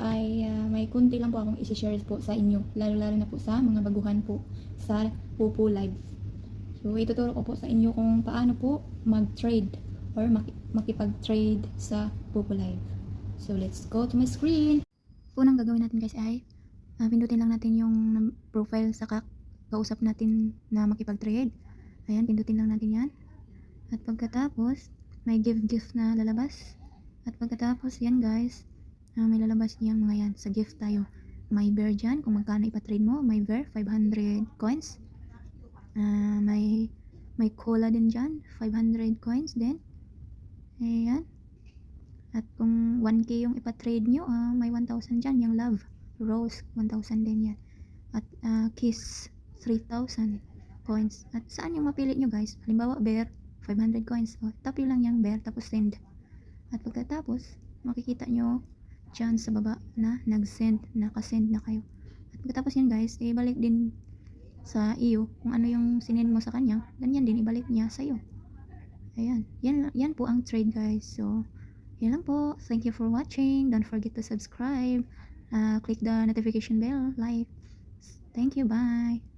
ay may kunti lang po akong i-share po sa inyo, lalo-lalo na po sa mga baguhan po sa Pupo Live. So ituturo ko po sa inyo kung paano po mag-trade or makipag-trade sa Pupo Live. So let's go to my screen. Unang gagawin natin guys ay pindutin lang natin yung profile sa kausap natin na makipag-trade. Ayan, pindutin lang natin yan. At pagkatapos, may gift na lalabas. At pagkatapos yan guys, may lalabas niyang mga yan. Sa gift tayo. May bear dyan, kung magkano ipatrade mo. May bear, 500 coins. May cola din dyan, 500 coins din. Ayan. At kung 1k yung ipatrade nyo, may 1,000 dyan. Yung love, rose, 1,000 din yan. At kiss, 3,000 coins. At saan yung mapili nyo guys? Halimbawa, bear, 500 coins. Tap lang yung bear, tapos send. At pagkatapos, makikita nyo dyan sa baba na nag-send, nakasend na kayo. At pagkatapos yan guys, ibalik din sa iyo kung ano yung sinend mo sa kanya, ganyan din ibalik niya sa iyo. Ayan, yan po ang trade guys. So, yan lang po. Thank you for watching. Don't forget to subscribe. Click the notification bell, like. Thank you, bye.